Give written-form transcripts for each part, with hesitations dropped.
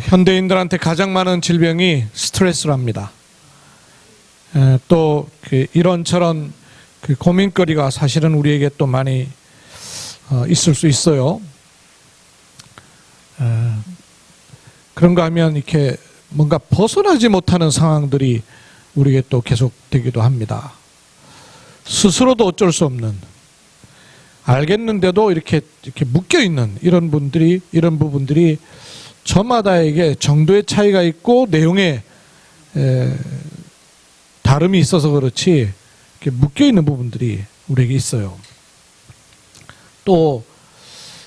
현대인들한테 가장 많은 질병이 스트레스랍니다. 또 이런저런 고민거리가 사실은 우리에게 또 많이 있을 수 있어요. 그런가 하면 이렇게 뭔가 벗어나지 못하는 상황들이 우리에게 또 계속되기도 합니다. 스스로도 어쩔 수 없는, 알겠는데도 이렇게 묶여 있는 이런 부분들이 저마다에게 정도의 차이가 있고 내용에 다름이 있어서 그렇지 이렇게 묶여 있는 부분들이 우리에게 있어요. 또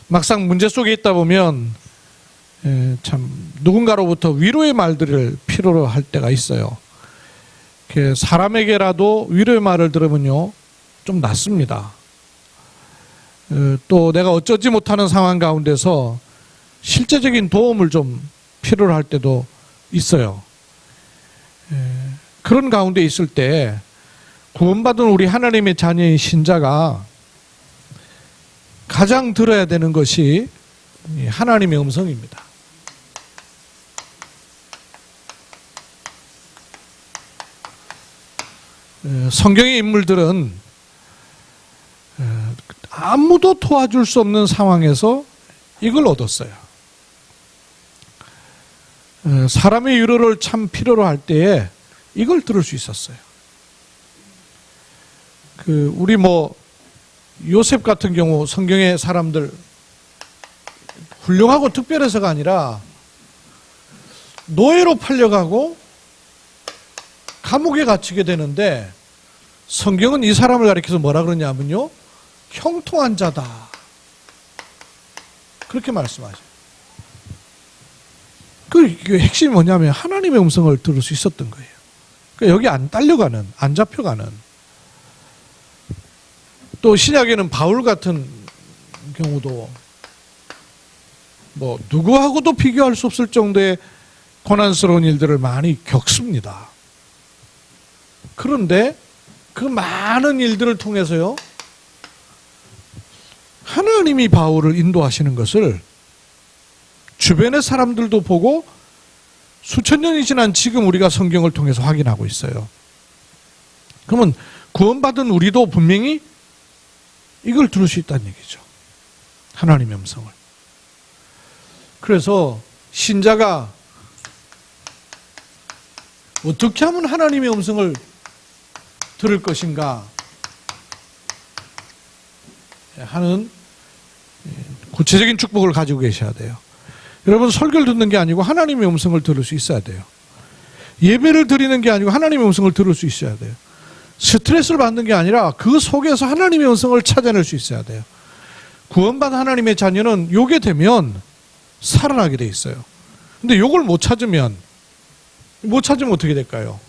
막상 문제 속에 있다 보면 참 누군가로부터 위로의 말들을 필요로 할 때가 있어요. 사람에게라도 위로의 말을 들으면요 좀 낫습니다. 또 내가 어쩌지 못하는 상황 가운데서 실제적인 도움을 좀 필요로 할 때도 있어요. 그런 가운데 있을 때 구원받은 우리 하나님의 자녀인 신자가 가장 들어야 되는 것이 하나님의 음성입니다. 성경의 인물들은 아무도 도와줄 수 없는 상황에서 이걸 얻었어요. 사람의 위로를 참 필요로 할 때에 이걸 들을 수 있었어요. 우리 요셉 같은 경우 성경의 사람들 훌륭하고 특별해서가 아니라 노예로 팔려가고 감옥에 갇히게 되는데 성경은 이 사람을 가리켜서 뭐라 그러냐면요, 형통한 자다, 그렇게 말씀하죠. 그 핵심이 뭐냐면 하나님의 음성을 들을 수 있었던 거예요. 그러니까 여기 안 딸려가는, 안 잡혀가는. 또 신약에는 바울 같은 경우도 누구하고도 비교할 수 없을 정도의 고난스러운 일들을 많이 겪습니다. 그런데 그 많은 일들을 통해서요, 하나님이 바울을 인도하시는 것을 주변의 사람들도 보고 수천 년이 지난 지금 우리가 성경을 통해서 확인하고 있어요. 그러면 구원받은 우리도 분명히 이걸 들을 수 있다는 얘기죠. 하나님의 음성을. 그래서 신자가 어떻게 하면 하나님의 음성을 들을 것인가 하는 구체적인 축복을 가지고 계셔야 돼요. 여러분, 설교를 듣는 게 아니고 하나님의 음성을 들을 수 있어야 돼요. 예배를 드리는 게 아니고 하나님의 음성을 들을 수 있어야 돼요. 스트레스를 받는 게 아니라 그 속에서 하나님의 음성을 찾아낼 수 있어야 돼요. 구원받은 하나님의 자녀는 요게 되면 살아나게 돼 있어요. 근데 요걸 못 찾으면 어떻게 될까요?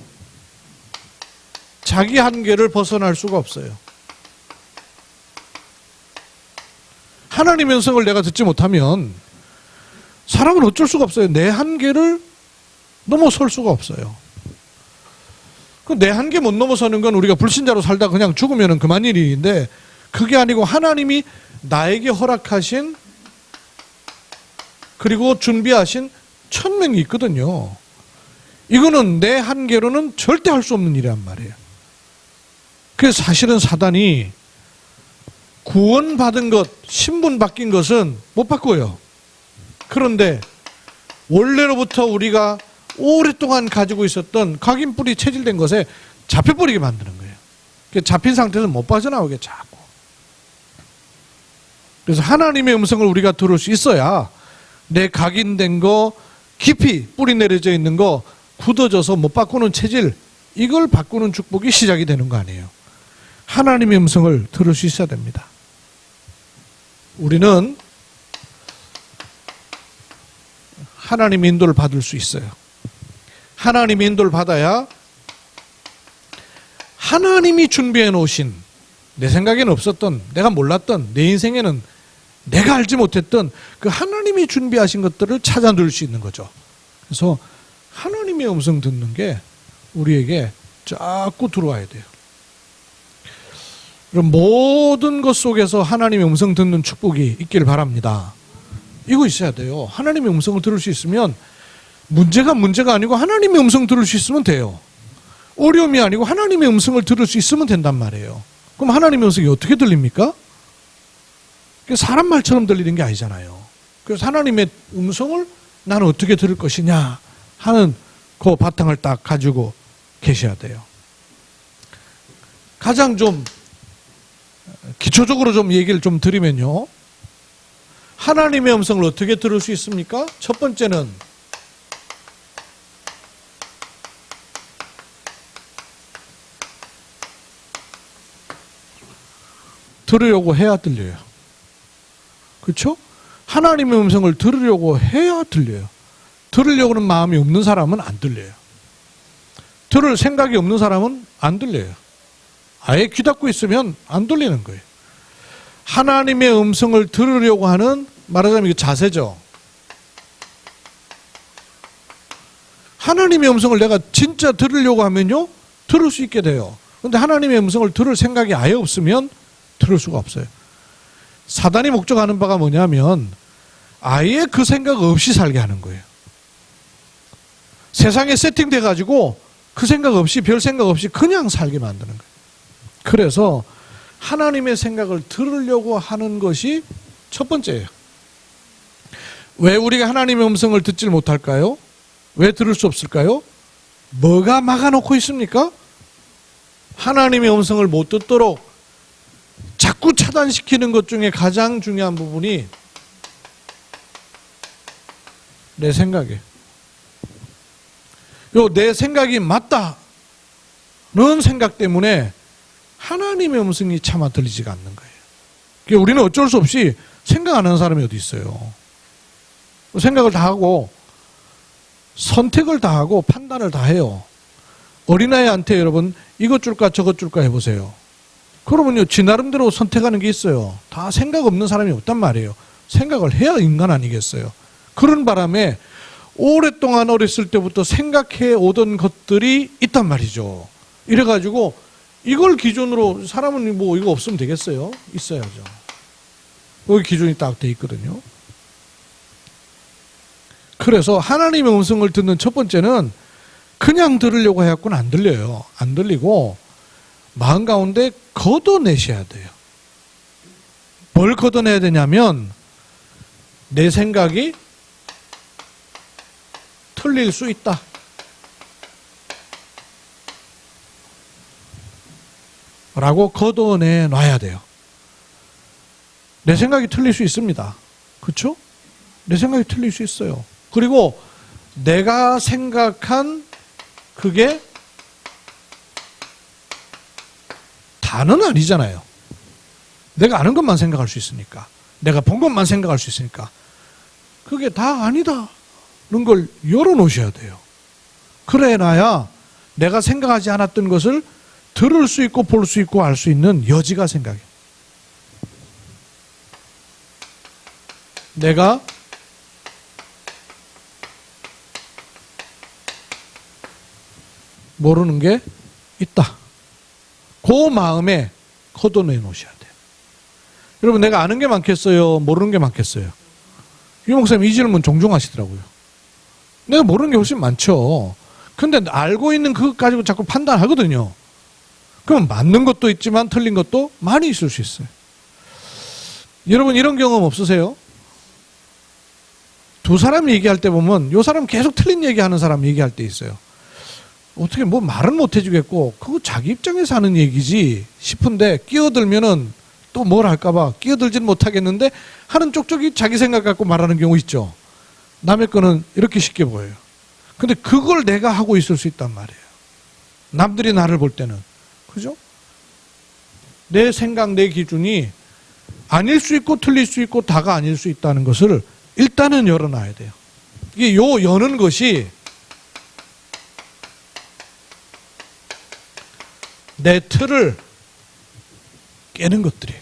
자기 한계를 벗어날 수가 없어요. 하나님의 음성을 내가 듣지 못하면 사람은 어쩔 수가 없어요. 내 한계를 넘어설 수가 없어요. 내 한계 못 넘어서는 건 우리가 불신자로 살다 그냥 죽으면 그만 일인데, 그게 아니고 하나님이 나에게 허락하신 그리고 준비하신 천명이 있거든요. 이거는 내 한계로는 절대 할 수 없는 일이란 말이에요. 그래서 사실은 사단이 구원받은 것, 신분 바뀐 것은 못 바꿔요. 그런데 원래로부터 우리가 오랫동안 가지고 있었던 각인뿔이 체질된 것에 잡혀버리게 만드는 거예요. 잡힌 상태에서 못 빠져나오게 자꾸. 그래서 하나님의 음성을 우리가 들을 수 있어야 내 각인된 거, 깊이 뿌리 내려져 있는 거, 굳어져서 못 바꾸는 체질, 이걸 바꾸는 축복이 시작이 되는 거 아니에요. 하나님의 음성을 들을 수 있어야 됩니다. 우리는 하나님의 인도를 받을 수 있어요. 하나님의 인도를 받아야 하나님이 준비해 놓으신, 내 생각에는 없었던, 내가 몰랐던, 내 인생에는 내가 알지 못했던 그 하나님이 준비하신 것들을 찾아 누릴 수 있는 거죠. 그래서 하나님의 음성 듣는 게 우리에게 자꾸 들어와야 돼요. 그럼 모든 것 속에서 하나님의 음성 듣는 축복이 있기를 바랍니다. 이거 있어야 돼요. 하나님의 음성을 들을 수 있으면 문제가 아니고 하나님의 음성 들을 수 있으면 돼요. 어려움이 아니고 하나님의 음성을 들을 수 있으면 된단 말이에요. 그럼 하나님의 음성이 어떻게 들립니까? 사람 말처럼 들리는 게 아니잖아요. 그래서 하나님의 음성을 나는 어떻게 들을 것이냐 하는 그 바탕을 딱 가지고 계셔야 돼요. 가장 좀 기초적으로 좀 얘기를 좀 드리면요. 하나님의 음성을 어떻게 들을 수 있습니까? 첫 번째는 들으려고 해야 들려요. 그렇죠? 하나님의 음성을 들으려고 해야 들려요. 들으려고는 마음이 없는 사람은 안 들려요. 들을 생각이 없는 사람은 안 들려요. 아예 귀 닫고 있으면 안 들리는 거예요. 하나님의 음성을 들으려고 하는 말하자면 이게 자세죠. 하나님의 음성을 내가 진짜 들으려고 하면요 들을 수 있게 돼요. 그런데 하나님의 음성을 들을 생각이 아예 없으면 들을 수가 없어요. 사단이 목적하는 바가 뭐냐면 아예 그 생각 없이 살게 하는 거예요. 세상에 세팅돼 가지고 그 생각 없이 별 생각 없이 그냥 살게 만드는 거예요. 그래서 하나님의 생각을 들으려고 하는 것이 첫 번째예요. 왜 우리가 하나님의 음성을 듣질 못할까요? 왜 들을 수 없을까요? 뭐가 막아놓고 있습니까? 하나님의 음성을 못 듣도록 자꾸 차단시키는 것 중에 가장 중요한 부분이 내 생각이에요. 내 생각이 맞다는 생각 때문에 하나님의 음성이 차마 들리지가 않는 거예요. 그러니까 우리는 어쩔 수 없이 생각 안 하는 사람이 어디 있어요. 생각을 다 하고 선택을 다 하고 판단을 다 해요. 어린아이한테 여러분 이것 줄까 저것 줄까 해보세요. 그러면요 지 나름대로 선택하는 게 있어요. 다 생각 없는 사람이 없단 말이에요. 생각을 해야 인간 아니겠어요. 그런 바람에 오랫동안 어렸을 때부터 생각해 오던 것들이 있단 말이죠. 이래가지고 이걸 기준으로 사람은 뭐 이거 없으면 되겠어요? 있어야죠. 여기 기준이 딱 돼 있거든요. 그래서 하나님의 음성을 듣는 첫 번째는 그냥 들으려고 해갖고는 안 들려요. 안 들리고 마음 가운데 걷어내셔야 돼요. 뭘 걷어내야 되냐면 내 생각이 틀릴 수 있다. 라고 걷어내 놔야 돼요. 내 생각이 틀릴 수 있습니다. 그렇죠? 내 생각이 틀릴 수 있어요. 그리고 내가 생각한 그게 다는 아니잖아요. 내가 아는 것만 생각할 수 있으니까. 내가 본 것만 생각할 수 있으니까. 그게 다 아니다는 걸 열어놓으셔야 돼요. 그래놔야 내가 생각하지 않았던 것을 들을 수 있고 볼 수 있고 알 수 있는 여지가 생각해요. 내가 모르는 게 있다. 그 마음에 걷어내 놓으셔야 돼요. 여러분 내가 아는 게 많겠어요? 모르는 게 많겠어요? 유 목사님 이 질문 종종 하시더라고요. 내가 모르는 게 훨씬 많죠. 근데 알고 있는 그것 가지고 자꾸 판단하거든요. 그럼 맞는 것도 있지만 틀린 것도 많이 있을 수 있어요. 여러분 이런 경험 없으세요? 두 사람이 얘기할 때 보면 요 사람 계속 틀린 얘기하는 사람 얘기할 때 있어요. 어떻게 뭐 말은 못 해주겠고 그거 자기 입장에서 하는 얘기지 싶은데 끼어들면은 또 뭘 할까봐 끼어들진 못하겠는데 하는 쪽쪽이 자기 생각 갖고 말하는 경우 있죠. 남의 거는 이렇게 쉽게 보여요. 근데 그걸 내가 하고 있을 수 있단 말이에요. 남들이 나를 볼 때는. 그죠? 내 생각, 내 기준이 아닐 수 있고 틀릴 수 있고 다가 아닐 수 있다는 것을 일단은 열어놔야 돼요. 이게 요 여는 것이 내 틀을 깨는 것들이에요.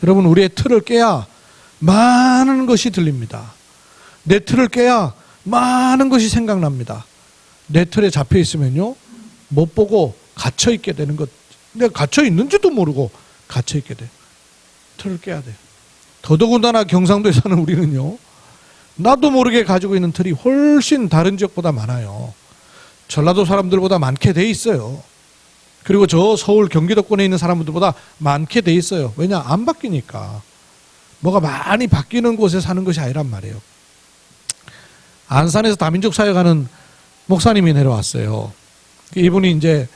여러분 우리의 틀을 깨야 많은 것이 들립니다. 내 틀을 깨야 많은 것이 생각납니다. 내 틀에 잡혀 있으면요 못 보고 갇혀 있게 되는 것. 내가 갇혀 있는지도 모르고 갇혀 있게 돼요. 틀을 깨야 돼요. 더더군다나 경상도에 사는 우리는요 나도 모르게 가지고 있는 틀이 훨씬 다른 지역보다 많아요. 전라도 사람들보다 많게 돼 있어요. 그리고 저 서울 경기도권에 있는 사람들보다 많게 돼 있어요. 왜냐? 안 바뀌니까. 뭐가 많이 바뀌는 곳에 사는 것이 아니란 말이에요. 안산에서 다민족 사역하는 목사님이 내려왔어요. 이분이 이제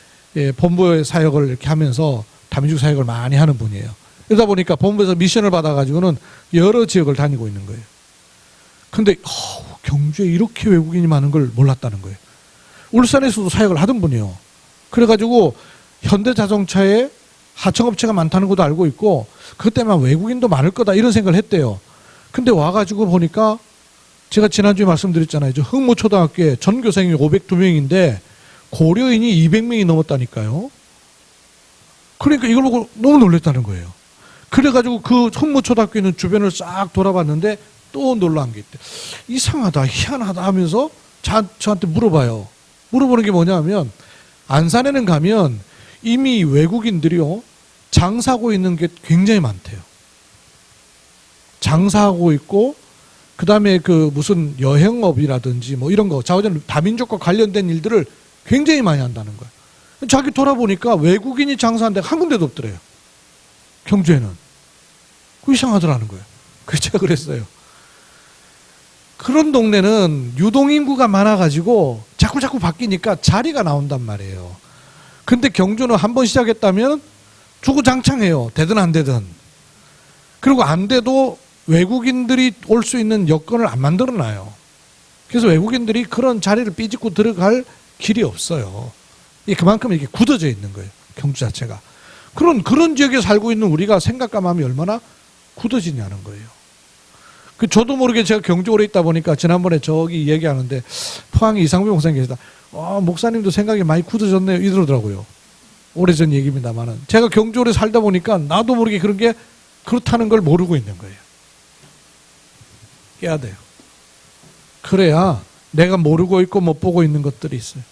본부의 사역을 이렇게 하면서 다민족 사역을 많이 하는 분이에요. 그러다 보니까 본부에서 미션을 받아가지고는 여러 지역을 다니고 있는 거예요. 근데 경주에 이렇게 외국인이 많은 걸 몰랐다는 거예요. 울산에서도 사역을 하던 분이에요. 그래가지고 현대자동차에 하청업체가 많다는 것도 알고 있고 그것 때문에 외국인도 많을 거다 이런 생각을 했대요. 근데 와가지고 보니까 제가 지난주에 말씀드렸잖아요. 저 흥모초등학교에 전교생이 502명인데 고려인이 200명이 넘었다니까요. 그러니까 이걸 보고 너무 놀랐다는 거예요. 그래가지고 그 흥모초등학교에 있는 주변을 싹 돌아봤는데 또 놀란 게 있대. 이상하다, 희한하다 하면서 저한테 물어봐요. 물어보는 게 뭐냐면 안산에는 가면 이미 외국인들이요 장사하고 있는 게 굉장히 많대요. 장사하고 있고 그 다음에 그 무슨 여행업이라든지 뭐 이런 거 자우전 다민족과 관련된 일들을 굉장히 많이 한다는 거예요. 자기 돌아보니까 외국인이 장사한 데가 한 군데도 없더래요. 경주에는. 그 이상하더라는 거예요. 그래서 제가 그랬어요. 그런 동네는 유동인구가 많아가지고 자꾸 바뀌니까 자리가 나온단 말이에요. 근데 경주는 한번 시작했다면 주구장창해요. 되든 안 되든. 그리고 안 돼도 외국인들이 올 수 있는 여건을 안 만들어놔요. 그래서 외국인들이 그런 자리를 삐집고 들어갈 길이 없어요. 그만큼 이렇게 굳어져 있는 거예요. 경주 자체가. 그런 지역에 살고 있는 우리가 생각과 마음이 얼마나 굳어지냐는 거예요. 저도 모르게 제가 경주 오래 있다 보니까 지난번에 저기 얘기하는데 포항에 이상배 목사님 계시다. 목사님도 생각이 많이 굳어졌네요. 이러더라고요. 오래전 얘기입니다만은. 제가 경주 오래 살다 보니까 나도 모르게 그런 게 그렇다는 걸 모르고 있는 거예요. 깨야 돼요. 그래야 내가 모르고 있고 못 보고 있는 것들이 있어요.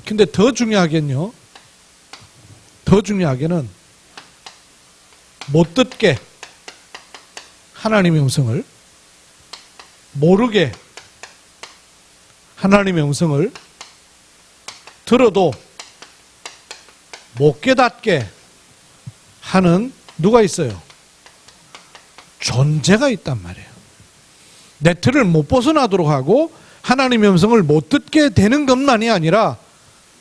근데 더 중요하게는요. 더 중요하게는 못 듣게 하나님의 음성을 모르게 하나님의 음성을 들어도 못 깨닫게 하는 누가 있어요? 존재가 있단 말이에요. 내 틀을 못 벗어나도록 하고 하나님의 음성을 못 듣게 되는 것만이 아니라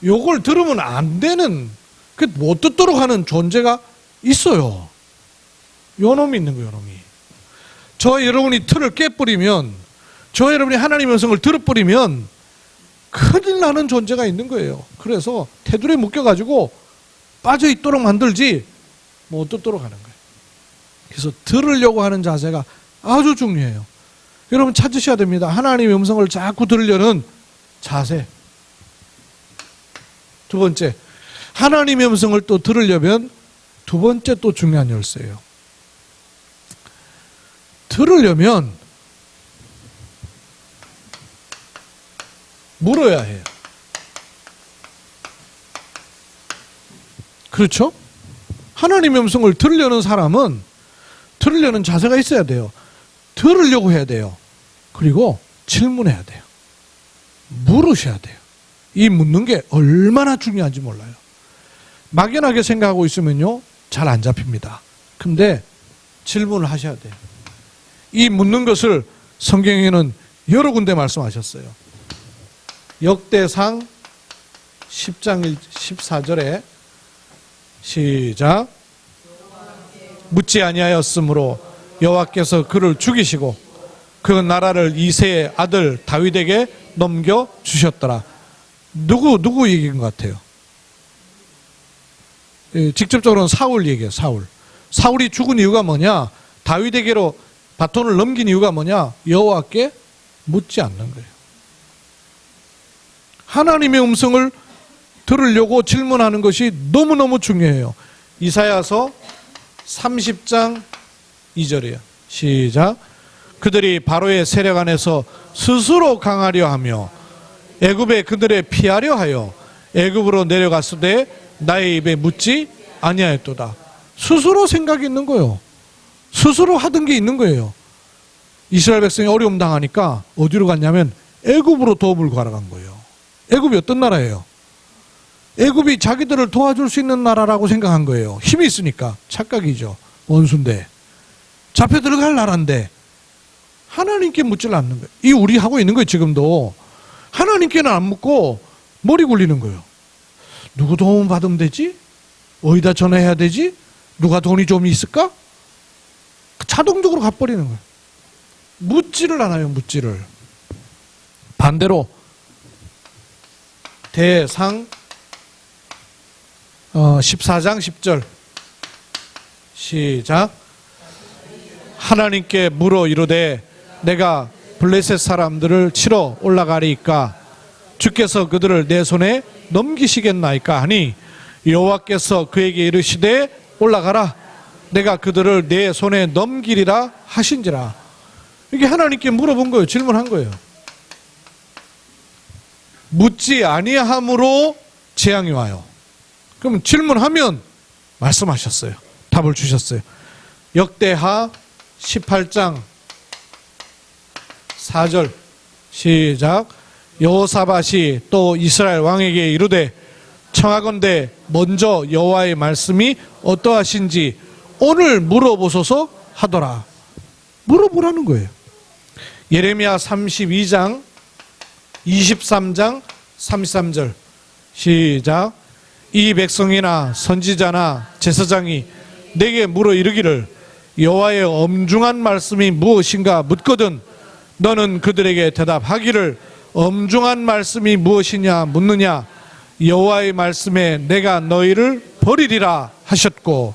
요걸 들으면 안 되는 못 듣도록 하는 존재가 있어요. 요 놈이 있는 거예요. 요 놈이. 저 여러분이 틀을 깨버리면 저 여러분이 하나님의 음성을 들어버리면 큰일 나는 존재가 있는 거예요. 그래서 테두리에 묶여가지고 빠져있도록 만들지 못 듣도록 하는 거예요. 그래서 들으려고 하는 자세가 아주 중요해요. 여러분 찾으셔야 됩니다. 하나님의 음성을 자꾸 들으려는 자세. 두 번째, 하나님의 음성을 또 들으려면 두 번째 또 중요한 열쇠예요. 들으려면 물어야 해요. 그렇죠? 하나님의 음성을 들으려는 사람은 들으려는 자세가 있어야 돼요. 들으려고 해야 돼요. 그리고 질문해야 돼요. 물으셔야 돼요. 이 묻는 게 얼마나 중요한지 몰라요. 막연하게 생각하고 있으면요 잘 안 잡힙니다. 근데 질문을 하셔야 돼요. 이 묻는 것을 성경에는 여러 군데 말씀하셨어요. 역대상 10장 14절에 시작. 묻지 아니하였으므로 여호와께서 그를 죽이시고 그 나라를 이새의 아들 다윗에게 넘겨 주셨더라. 누구 얘기인 것 같아요? 직접적으로는 사울 얘기예요. 사울이 죽은 이유가 뭐냐? 다윗에게로 바톤을 넘긴 이유가 뭐냐? 여호와께 묻지 않는 거예요. 하나님의 음성을 들으려고 질문하는 것이 너무너무 중요해요. 이사야서 30장 2절이에요. 시작. 그들이 바로의 세력 안에서 스스로 강하려 하며 애굽에 그들의 피하려 하여 애굽으로 내려갔으되 나의 입에 묻지 아니하였도다. 스스로 생각이 있는 거예요. 스스로 하던 게 있는 거예요. 이스라엘 백성이 어려움 당하니까 어디로 갔냐면 애굽으로 도움을 구하러 간 거예요. 애굽이 어떤 나라예요? 애굽이 자기들을 도와줄 수 있는 나라라고 생각한 거예요. 힘이 있으니까. 착각이죠. 원수인데. 잡혀 들어갈 나라인데 하나님께 묻질 않는 거예요. 이 우리 하고 있는 거예요. 지금도. 하나님께는 안 묻고 머리 굴리는 거예요. 누구 도움 받으면 되지? 어디다 전화해야 되지? 누가 돈이 좀 있을까? 자동적으로 가버리는 거예요. 묻지를 않아요. 묻지를. 반대로 대상 14장 10절 시작. 하나님께 물어 이르되 내가 블레셋 사람들을 치러 올라가리이까 주께서 그들을 내 손에 넘기시겠나이까 하니 여호와께서 그에게 이르시되 올라가라 내가 그들을 내 손에 넘기리라 하신지라. 이게 하나님께 물어본 거예요. 질문한 거예요. 묻지 아니함으로 재앙이 와요. 그럼 질문하면 말씀하셨어요. 답을 주셨어요. 역대하 18장 4절 시작. 여호사밧이 또 이스라엘 왕에게 이르되 청하건대 먼저 여호와의 말씀이 어떠하신지 오늘 물어보소서 하더라. 물어보라는 거예요. 예레미야 32장 23장 33절 시작. 이 백성이나 선지자나 제사장이 내게 물어 이르기를 여호와의 엄중한 말씀이 무엇인가 묻거든 너는 그들에게 대답하기를 엄중한 말씀이 무엇이냐 묻느냐 여호와의 말씀에 내가 너희를 버리리라 하셨고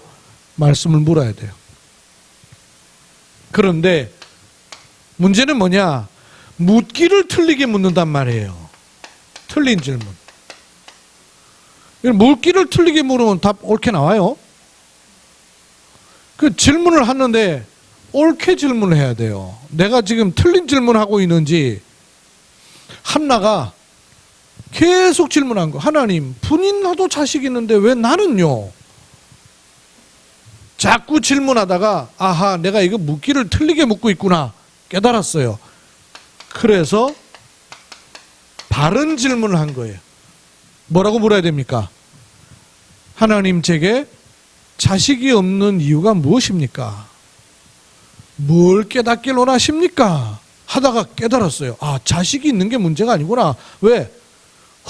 말씀을 물어야 돼요. 그런데 문제는 뭐냐? 묻기를 틀리게 묻는단 말이에요. 틀린 질문. 묻기를 틀리게 물으면 답 옳게 나와요. 그 질문을 하는데 옳게 질문을 해야 돼요. 내가 지금 틀린 질문하고 있는지. 한나가 계속 질문한 거. 하나님, 분인나도 자식 있는데 왜 나는요? 자꾸 질문하다가 아하, 내가 이거 묻기를 틀리게 묻고 있구나 깨달았어요. 그래서 바른 질문을 한 거예요. 뭐라고 물어야 됩니까? 하나님, 제게 자식이 없는 이유가 무엇입니까? 뭘 깨닫길 원하십니까? 하다가 깨달았어요. 아, 자식이 있는 게 문제가 아니구나. 왜?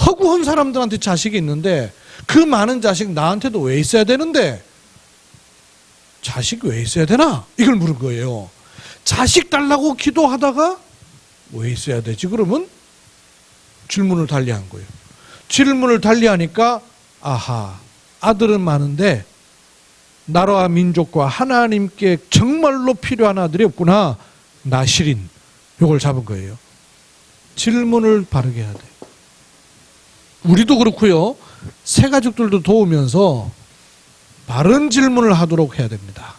허구한 사람들한테 자식이 있는데 그 많은 자식 나한테도 왜 있어야 되는데 자식 왜 있어야 되나? 이걸 물은 거예요. 자식 달라고 기도하다가 왜 있어야 되지? 그러면 질문을 달리한 거예요. 질문을 달리하니까 아하, 아들은 많은데 나라와 민족과 하나님께 정말로 필요한 아들이 없구나. 나실인. 요걸 잡은 거예요. 질문을 바르게 해야 돼요. 우리도 그렇고요. 새 가족들도 도우면서 바른 질문을 하도록 해야 됩니다.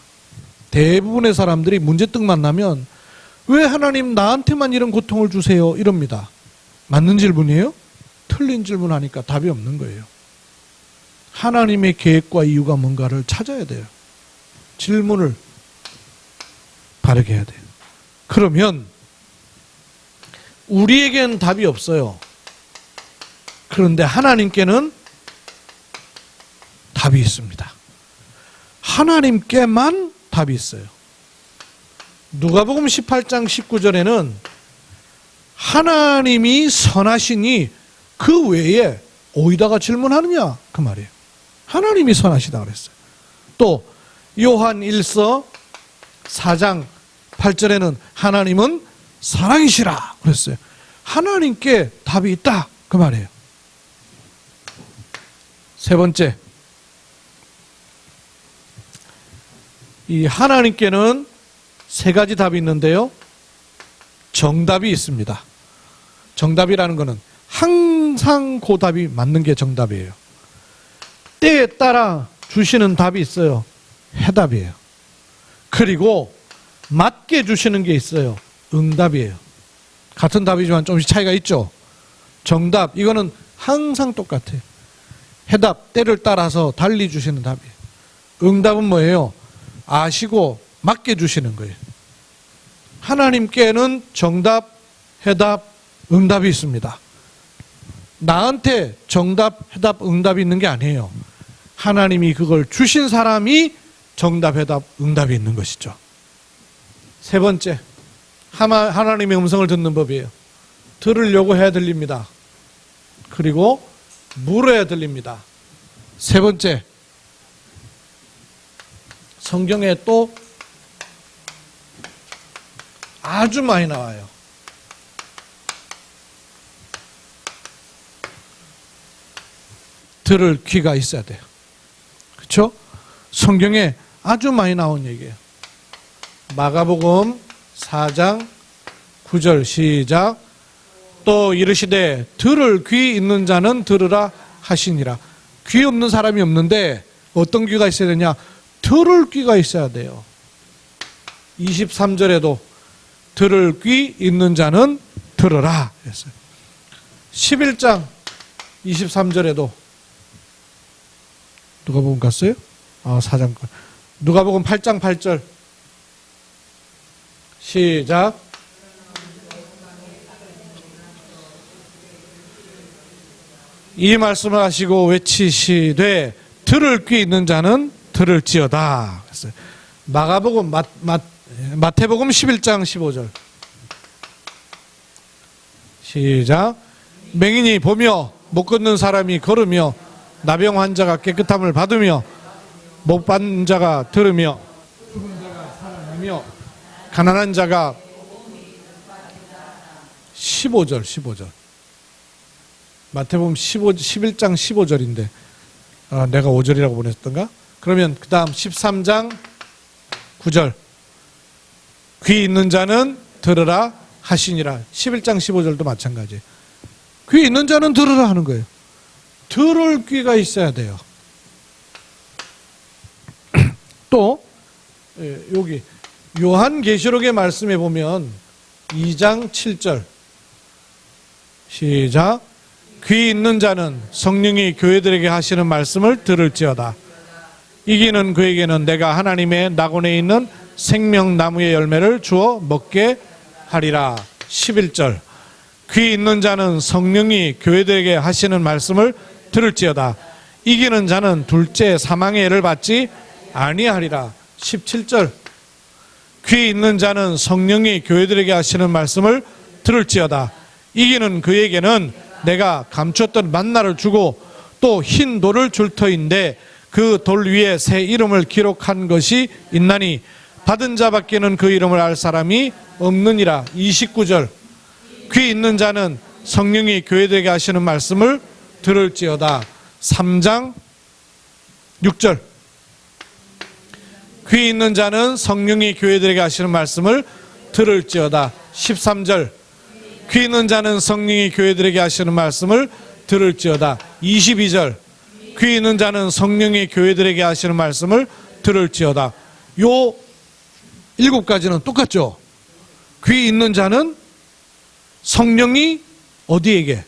대부분의 사람들이 문제떡 만나면 왜 하나님 나한테만 이런 고통을 주세요? 이럽니다. 맞는 질문이에요? 틀린 질문하니까 답이 없는 거예요. 하나님의 계획과 이유가 뭔가를 찾아야 돼요. 질문을 바르게 해야 돼요. 그러면 우리에겐 답이 없어요. 그런데 하나님께는 답이 있습니다. 하나님께만 답이 있어요. 누가복음 18장 19절에는 하나님이 선하시니 그 외에 어디다가 질문하느냐 그 말이에요. 하나님이 선하시다 그랬어요. 또 요한 1서 4장 8절에는 하나님은 사랑이시라 그랬어요. 하나님께 답이 있다 그 말이에요. 세 번째, 이 하나님께는 세 가지 답이 있는데요. 정답이 있습니다. 정답이라는 것은 항상 그 답이 맞는 게 정답이에요. 때에 따라 주시는 답이 있어요. 해답이에요. 그리고 맞게 주시는 게 있어요. 응답이에요. 같은 답이지만 조금씩 차이가 있죠. 정답, 이거는 항상 똑같아요. 해답, 때를 따라서 달리 주시는 답이에요. 응답은 뭐예요? 아시고 맞게 주시는 거예요. 하나님께는 정답, 해답, 응답이 있습니다. 나한테 정답, 해답, 응답이 있는 게 아니에요. 하나님이 그걸 주신 사람이 정답, 해답, 응답이 있는 것이죠. 세 번째, 하나님의 음성을 듣는 법이에요. 들으려고 해야 들립니다. 그리고 물어야 들립니다. 세 번째, 성경에 또 아주 많이 나와요. 들을 귀가 있어야 돼요. 그렇죠? 성경에 아주 많이 나온 얘기예요. 마가복음 4장 9절 시작. 또 이르시되 들을 귀 있는 자는 들으라 하시니라. 귀 없는 사람이 없는데 어떤 귀가 있어야 되냐? 들을 귀가 있어야 돼요. 23절에도 들을 귀 있는 자는 들으라 했어요. 11장 23절에도 누가복음 갔어요? 4장. 누가복음 8장 8절 시작. 이 말씀을 하시고 외치시되 들을 귀 있는 자는 들을지어다. 그랬어요. 마가복음 마태복음 11장 15절 시작. 맹인이 보며 못 걷는 사람이 걸으며 나병 환자가 깨끗함을 받으며 못 받는 자가 들으며 죽은 자가 살아나며 가난한 자가 15절 마태복음 11장 15절인데 내가 5절이라고 보냈던가? 그러면 그 다음 13장 9절 귀 있는 자는 들으라 하시니라. 11장 15절도 마찬가지. 귀 있는 자는 들으라 하는 거예요. 들을 귀가 있어야 돼요. 또 여기 요한계시록의 말씀에 보면 2장 7절 시작. 귀 있는 자는 성령이 교회들에게 하시는 말씀을 들을지어다. 이기는 그에게는 내가 하나님의 낙원에 있는 생명나무의 열매를 주어 먹게 하리라. 11절 귀 있는 자는 성령이 교회들에게 하시는 말씀을 들을지어다. 이기는 자는 둘째 사망의 애를 받지 아니하리라. 17절 귀 있는 자는 성령이 교회들에게 하시는 말씀을 들을지어다. 이기는 그에게는 내가 감추었던 만나를 주고 또 흰 돌을 줄 터인데 그 돌 위에 새 이름을 기록한 것이 있나니 받은 자밖에는 그 이름을 알 사람이 없느니라. 29절 귀 있는 자는 성령이 교회들에게 하시는 말씀을 들을지어다. 3장 6절 귀 있는 자는 성령이 교회들에게 하시는 말씀을 들을지어다. 13절 귀 있는 자는 성령이 교회들에게 하시는 말씀을 들을지어다. 22절 귀 있는 자는 성령이 교회들에게 하시는 말씀을 들을지어다. 요 7가지는 똑같죠. 귀 있는 자는 성령이 어디에게?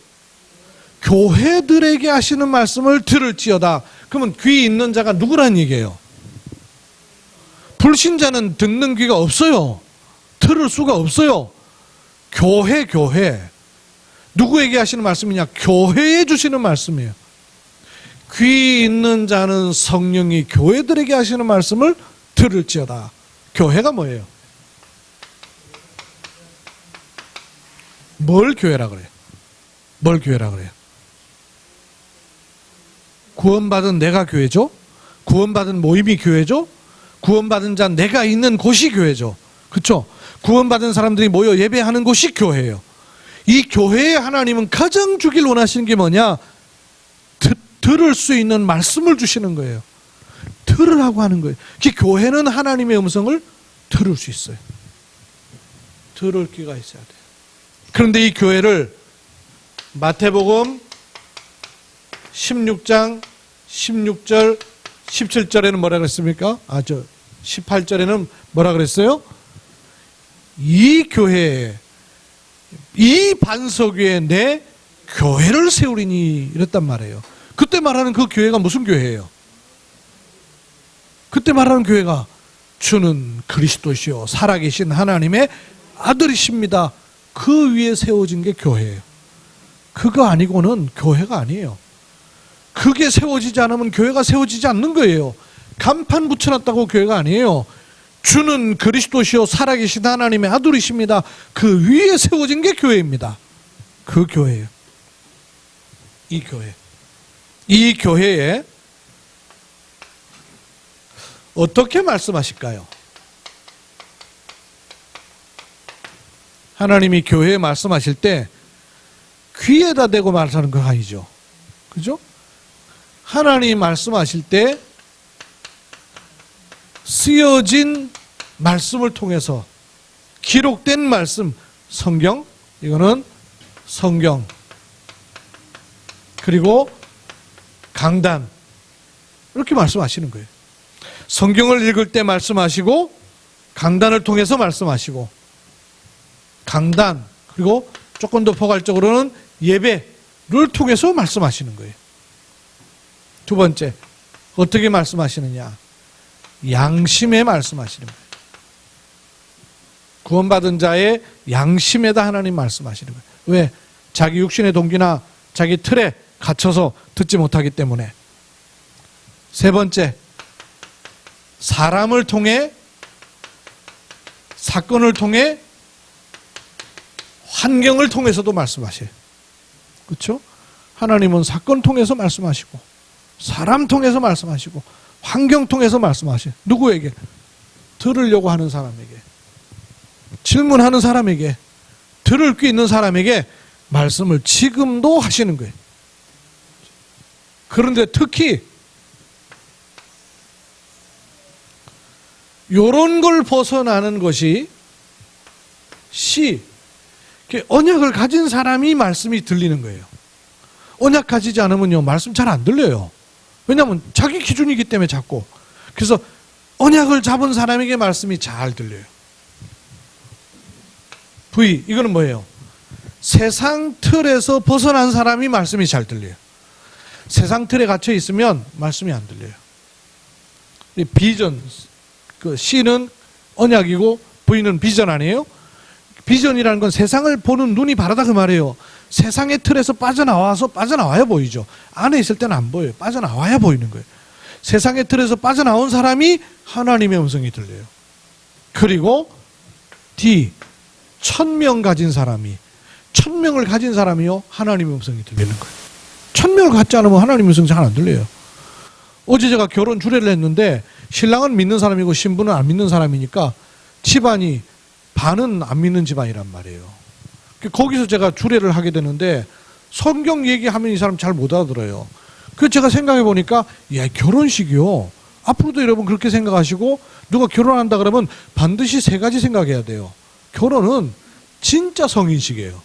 교회들에게 하시는 말씀을 들을지어다. 그러면 귀 있는 자가 누구란 얘기예요? 불신자는 듣는 귀가 없어요. 들을 수가 없어요. 교회. 누구에게 하시는 말씀이냐? 교회에 주시는 말씀이에요. 귀 있는 자는 성령이 교회들에게 하시는 말씀을 들을지어다. 교회가 뭐예요? 뭘 교회라 그래요? 뭘 교회라 그래요? 구원받은 내가 교회죠? 구원받은 모임이 교회죠? 구원받은 자 내가 있는 곳이 교회죠. 그렇죠? 구원받은 사람들이 모여 예배하는 곳이 교회예요. 이 교회에 하나님은 가장 주길 원하시는 게 뭐냐? 들을 수 있는 말씀을 주시는 거예요. 들으라고 하는 거예요. 교회는 하나님의 음성을 들을 수 있어요. 들을 귀가 있어야 돼요. 그런데 이 교회를 마태복음 16장 16절 17절에는 뭐라 그랬습니까? 18절에는 뭐라 그랬어요? 이 교회에 이 반석 위에 내 교회를 세우리니 이랬단 말이에요. 그때 말하는 그 교회가 무슨 교회예요? 그때 말하는 교회가 주는 그리스도시요 살아계신 하나님의 아들이십니다. 그 위에 세워진 게 교회예요. 그거 아니고는 교회가 아니에요. 그게 세워지지 않으면 교회가 세워지지 않는 거예요. 간판 붙여놨다고 교회가 아니에요. 주는 그리스도시요 살아계신 하나님의 아들이십니다. 그 위에 세워진 게 교회입니다. 그 교회예요. 이 교회. 이 교회에 어떻게 말씀하실까요? 하나님이 교회에 말씀하실 때 귀에다 대고 말하는 거 아니죠. 그죠? 하나님 말씀하실 때 쓰여진 말씀을 통해서 기록된 말씀, 성경, 이거는 성경, 그리고 강단, 이렇게 말씀하시는 거예요. 성경을 읽을 때 말씀하시고 강단을 통해서 말씀하시고 강단, 그리고 조금 더 포괄적으로는 예배를 통해서 말씀하시는 거예요. 두 번째, 어떻게 말씀하시느냐? 양심에 말씀하시는 거예요. 구원받은 자의 양심에다 하나님 말씀하시는 거예요. 왜? 자기 육신의 동기나 자기 틀에 갇혀서 듣지 못하기 때문에. 세 번째, 사람을 통해, 사건을 통해, 환경을 통해서도 말씀하셔요. 그렇죠? 하나님은 사건 통해서 말씀하시고 사람 통해서 말씀하시고 환경 통해서 말씀하셔요. 누구에게? 들으려고 하는 사람에게, 질문하는 사람에게, 들을 게 있는 사람에게 말씀을 지금도 하시는 거예요. 그런데 특히 이런 걸 벗어나는 것이 언약을 가진 사람이 말씀이 들리는 거예요. 언약 가지지 않으면요, 말씀 잘 안 들려요. 왜냐하면 자기 기준이기 때문에 자꾸. 그래서 언약을 잡은 사람에게 말씀이 잘 들려요. 이거는 뭐예요? 세상 틀에서 벗어난 사람이 말씀이 잘 들려요. 세상 틀에 갇혀 있으면 말씀이 안 들려요. 비전, C는 언약이고 V는 비전 아니에요? 비전이라는 건 세상을 보는 눈이 바라다 그 말이에요. 세상의 틀에서 빠져나와야 보이죠. 안에 있을 때는 안 보여요. 빠져나와야 보이는 거예요. 세상의 틀에서 빠져나온 사람이 하나님의 음성이 들려요. 그리고 D, 1000명 가진 사람이, 1000명을 가진 사람이요, 하나님의 음성이 들리는 거예요. 1000명을 갖지 않으면 하나님의 음성이 잘 안 들려요. 어제 제가 결혼 주례를 했는데 신랑은 믿는 사람이고 신부는 안 믿는 사람이니까 집안이 반은 안 믿는 집안이란 말이에요. 거기서 제가 주례를 하게 되는데 성경 얘기하면 이 사람 잘 못 알아들어요. 그래서 제가 생각해 보니까 결혼식이요, 앞으로도 여러분 그렇게 생각하시고 누가 결혼한다 그러면 반드시 세 가지 생각해야 돼요. 결혼은 진짜 성인식이에요.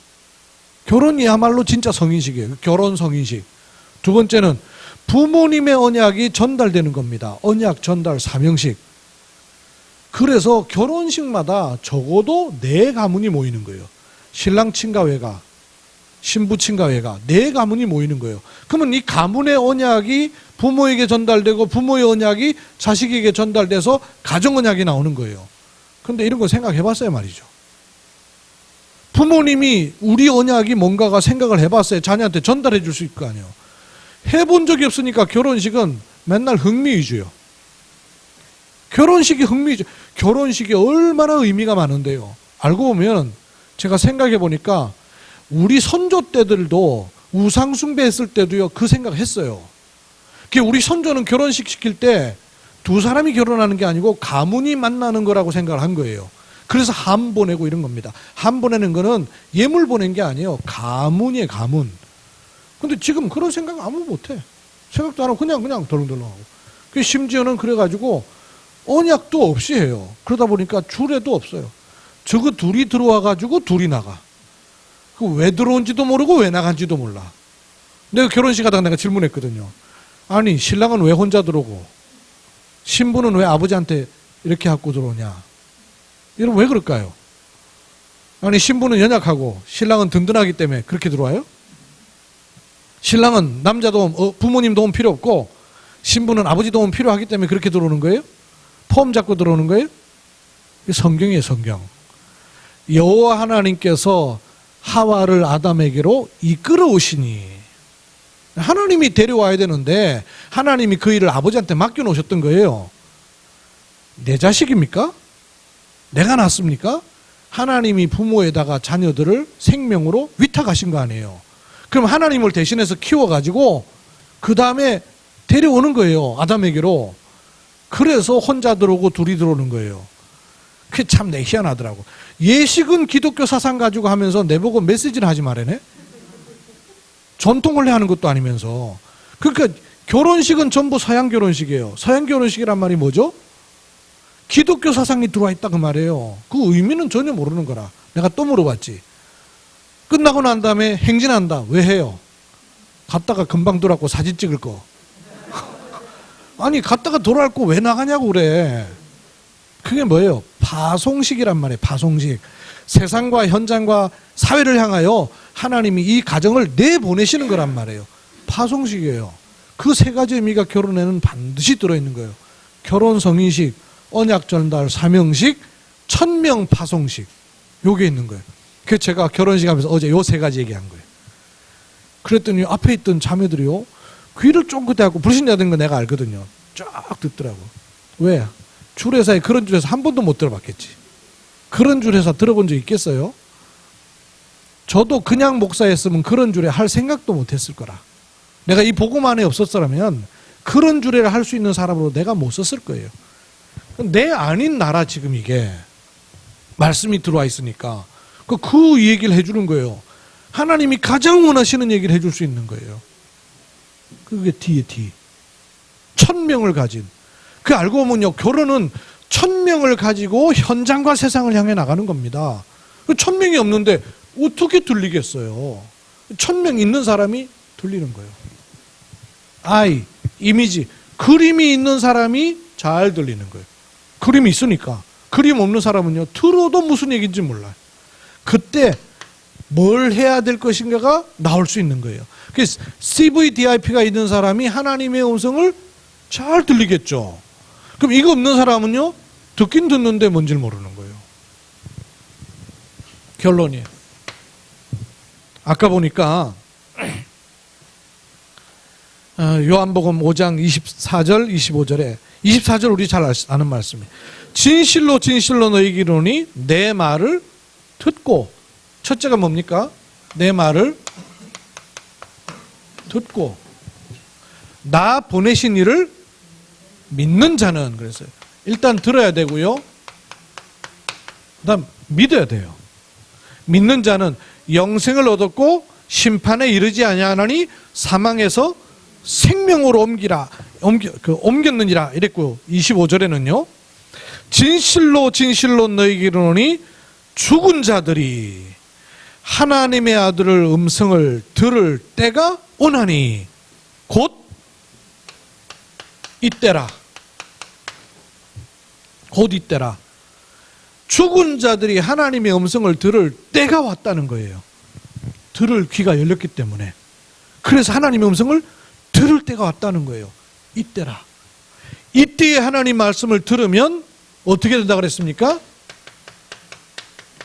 결혼이야말로 진짜 성인식이에요. 결혼 성인식. 두 번째는 부모님의 언약이 전달되는 겁니다. 언약 전달 사명식. 그래서 결혼식마다 적어도 4가문이 모이는 거예요. 신랑 친가 외가, 신부 친가 외가 4가문이 모이는 거예요. 그러면 이 가문의 언약이 부모에게 전달되고 부모의 언약이 자식에게 전달돼서 가정 언약이 나오는 거예요. 그런데 이런 거 생각해 봤어요 말이죠. 부모님이 우리 언약이 뭔가가 생각을 해봤어요. 자녀한테 전달해 줄 수 있을 거 아니에요. 해본 적이 없으니까 결혼식은 맨날 흥미 위주요. 결혼식이 흥미 위주. 결혼식이 얼마나 의미가 많은데요. 알고 보면 제가 생각해 보니까 우리 선조 때들도 우상 숭배했을 때도요, 그 생각했어요. 우리 선조는 결혼식 시킬 때 두 사람이 결혼하는 게 아니고 가문이 만나는 거라고 생각을 한 거예요. 그래서 함 보내고 이런 겁니다. 함 보내는 거는 예물 보낸 게 아니에요. 가문이에요, 가문. 근데 지금 그런 생각 아무 못해. 생각도 안 하고 그냥 덜렁덜렁하고. 심지어는 그래가지고 언약도 없이 해요. 그러다 보니까 주례도 없어요. 저거 둘이 들어와가지고 둘이 나가. 왜 들어온지도 모르고 왜 나간지도 몰라. 내가 결혼식 하다가 내가 질문했거든요. 아니 신랑은 왜 혼자 들어오고 신부는 왜 아버지한테 이렇게 갖고 들어오냐. 여러분 왜 그럴까요? 아니 신부는 연약하고 신랑은 든든하기 때문에 그렇게 들어와요? 신랑은 남자 도움, 부모님 도움 필요 없고 신부는 아버지 도움 필요하기 때문에 그렇게 들어오는 거예요? 폼 잡고 들어오는 거예요? 성경이에요, 성경. 여호와 하나님께서 하와를 아담에게로 이끌어 오시니, 하나님이 데려와야 되는데 하나님이 그 일을 아버지한테 맡겨 놓으셨던 거예요. 내 자식입니까? 내가 낳습니까? 하나님이 부모에다가 자녀들을 생명으로 위탁하신 거 아니에요. 그럼 하나님을 대신해서 키워가지고 그 다음에 데려오는 거예요, 아담에게로. 그래서 혼자 들어오고 둘이 들어오는 거예요. 그게 참 내 희한하더라고. 예식은 기독교 사상 가지고 하면서 내보고 메시지를 하지 말아네. 전통을 하는 것도 아니면서. 그러니까 결혼식은 전부 서양 결혼식이에요. 서양 결혼식이란 말이 뭐죠? 기독교 사상이 들어와 있다 그 말이에요. 그 의미는 전혀 모르는 거라. 내가 또 물어봤지. 끝나고 난 다음에 행진한다. 왜 해요? 갔다가 금방 돌아왔고 사진 찍을 거. 아니 갔다가 돌아올 거 왜 나가냐고 그래. 그게 뭐예요? 파송식이란 말이에요. 파송식. 세상과 현장과 사회를 향하여 하나님이 이 가정을 내보내시는 거란 말이에요. 파송식이에요. 그 세 가지 의미가 결혼에는 반드시 들어있는 거예요. 결혼 성인식, 언약 전달 사명식, 천명 파송식. 요게 있는 거예요. 그래서 제가 결혼식 하면서 어제 요 세 가지 얘기한 거예요. 그랬더니 앞에 있던 자매들이요, 귀를 쫑긋대고 불신자 된 거 내가 알거든요. 쫙 듣더라고. 왜? 주례사에 그런 주례사 한 번도 못 들어봤겠지. 그런 주례사 들어본 적 있겠어요? 저도 그냥 목사였으면 그런 주례 할 생각도 못 했을 거라. 내가 이 복음 안에 없었더라면 그런 주례를 할 수 있는 사람으로 내가 못 썼을 거예요. 내 아닌 나라 지금 이게 말씀이 들어와 있으니까 그 얘기를 해주는 거예요. 하나님이 가장 원하시는 얘기를 해줄 수 있는 거예요. 그게 T의 T. 1000명을 가진. 그 알고 보면요, 결혼은 1000명을 가지고 현장과 세상을 향해 나가는 겁니다. 1000명이 없는데 어떻게 들리겠어요? 1000명 있는 사람이 들리는 거예요. 아이, 이미지, 그림이 있는 사람이 잘 들리는 거예요. 그림이 있으니까. 그림 없는 사람은요, 들어도 무슨 얘기인지 몰라요. 그때 뭘 해야 될 것인가가 나올 수 있는 거예요. 그래서 CVDIP가 있는 사람이 하나님의 음성을 잘 들리겠죠. 그럼 이거 없는 사람은요, 듣긴 듣는데 뭔지를 모르는 거예요. 결론이에요. 아까 보니까 요한복음 5장 24절 25절에 24절 우리 잘 아는 말씀이에요. 진실로 진실로 너희에게 이르노니 내 말을 듣고, 첫째가 뭡니까? 내 말을 듣고 나 보내신 이를 믿는 자는, 그랬어요. 일단 들어야 되고요, 그다음 믿어야 돼요. 믿는 자는 영생을 얻었고 심판에 이르지 아니하나니 사망에서 생명으로 옮겼느니라 이랬고, 25절에는요 진실로 진실로 너희에게 이르노니 죽은 자들이 하나님의 아들을 음성을 들을 때가 오나니 곧 이때라. 곧 이때라. 죽은 자들이 하나님의 음성을 들을 때가 왔다는 거예요. 들을 귀가 열렸기 때문에. 그래서 하나님의 음성을 들을 때가 왔다는 거예요. 이때라. 이때에 하나님 말씀을 들으면 어떻게 된다 그랬습니까?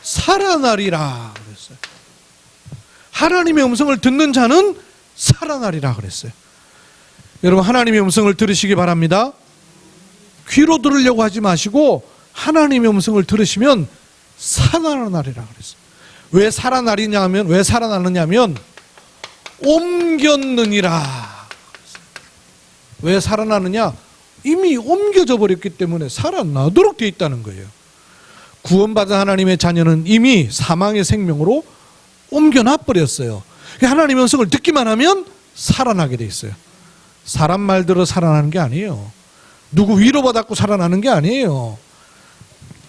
살아나리라 그랬어요. 하나님의 음성을 듣는 자는 살아나리라 그랬어요. 여러분, 하나님의 음성을 들으시기 바랍니다. 귀로 들으려고 하지 마시고 하나님의 음성을 들으시면 살아나리라 그랬어요. 왜 살아나느냐면 옮겼느니라. 왜 살아나느냐? 이미 옮겨져 버렸기 때문에 살아나도록 되어 있다는 거예요. 구원받은 하나님의 자녀는 이미 사망의 생명으로 옮겨놔 버렸어요. 하나님의 음성을 듣기만 하면 살아나게 돼 있어요. 사람 말 들어 살아나는 게 아니에요. 누구 위로받았고 살아나는 게 아니에요.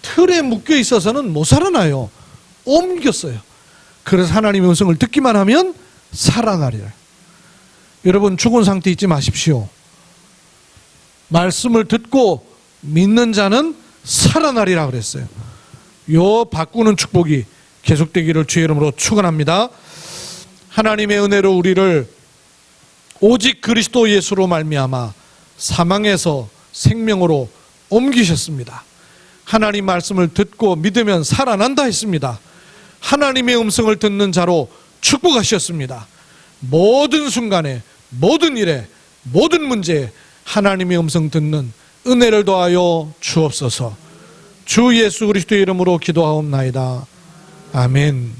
틀에 묶여 있어서는 못 살아나요. 옮겼어요. 그래서 하나님의 음성을 듣기만 하면 살아나리라. 여러분, 죽은 상태 있지 마십시오. 말씀을 듣고 믿는 자는 살아나리라 그랬어요. 요 바꾸는 축복이 계속되기를 주의 이름으로 축원합니다. 하나님의 은혜로 우리를 오직 그리스도 예수로 말미암아 사망에서 생명으로 옮기셨습니다. 하나님 말씀을 듣고 믿으면 살아난다 했습니다. 하나님의 음성을 듣는 자로 축복하셨습니다. 모든 순간에, 모든 일에, 모든 문제에 하나님의 음성 듣는 은혜를 더하여 주옵소서. 주 예수 그리스도의 이름으로 기도하옵나이다. 아멘.